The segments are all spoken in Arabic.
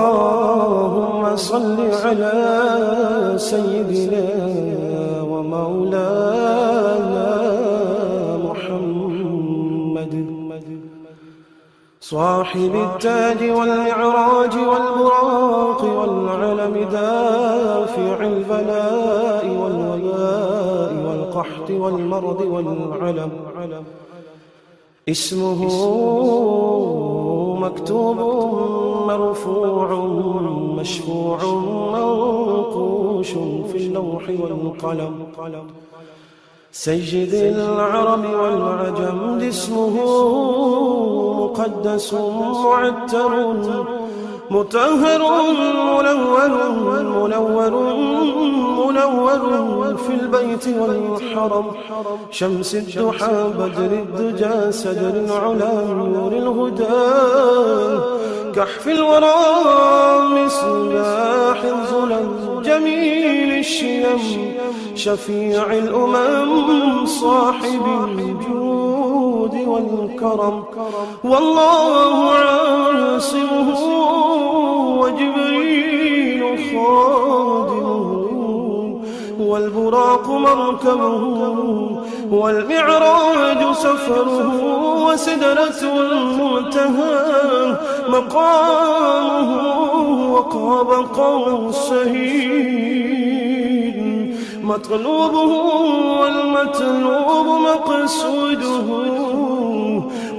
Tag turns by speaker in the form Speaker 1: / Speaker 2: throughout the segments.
Speaker 1: اللهم صل على سيدنا ومولانا محمد صاحب التاج والمعراج والبراق والعلم دافع البلاء والوباء والقحط والمرض والعلم اسمه مكتوب مرفوع مشفوع منقوش في اللوح والقلم سيد العرب والعجم اسمه مقدس معتر مطهر منور في البيت والحرم شمس الضحى بدر الدجى سدر العلا نور الهدى كحف الورى مصباح الظلم جميل الشيم شفيع الأمم صاحب الجود والكرم والله عاصمه وجبريل خادمه والبراق مركبه والمعراج سفره وسدرة المنتهى مقامه وقاب قوسين مطلوبه والمطلوب مقصوده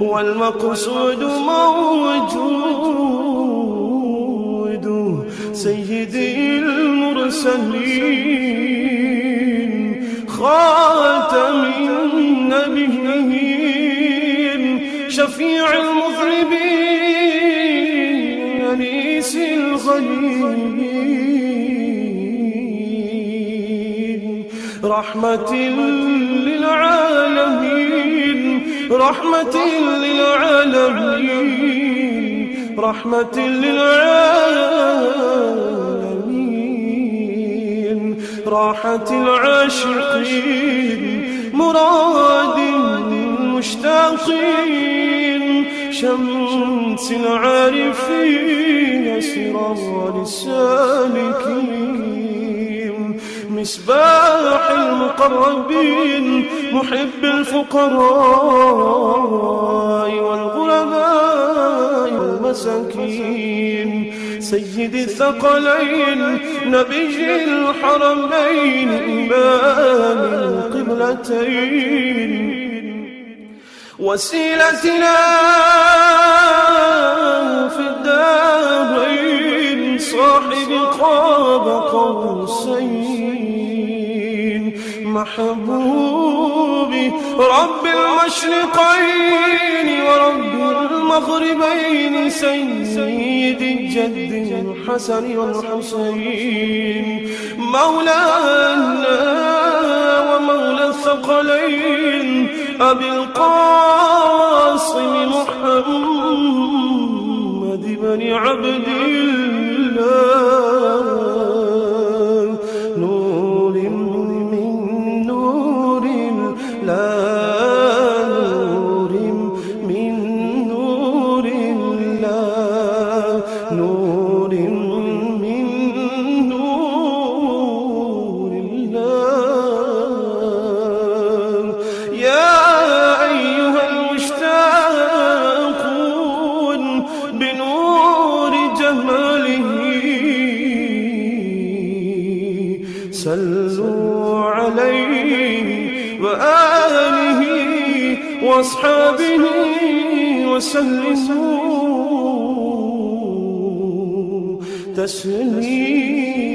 Speaker 1: والمقصود موجود سيدي المرسلين خاتم النبيين شفيع المذنبين أنيس الغليل رحمة للعالمين رحمة للعالمين رحمة للعالمين راحة العاشقين مراد المشتاقين شمس العارفين سراج السالكين مصباح المقربين محب الفقراء والغرباء والمساكين سيد الثقلين نبي الحرمين إمام القبلتين وسيلتنا في الدارين صاحب قاب قوسين محبوبي رب المشرقين ورب المغربين سيد الجد الحسن والحسين مولانا ومولى الثقلين أبي القاسم محمد بن عبد الله نور من نور الله نور من نور الله نور من نور الله يا أيها المشتاقون بنور جماله صلوا عليه وآله وأصحابه وسلموا تسليما.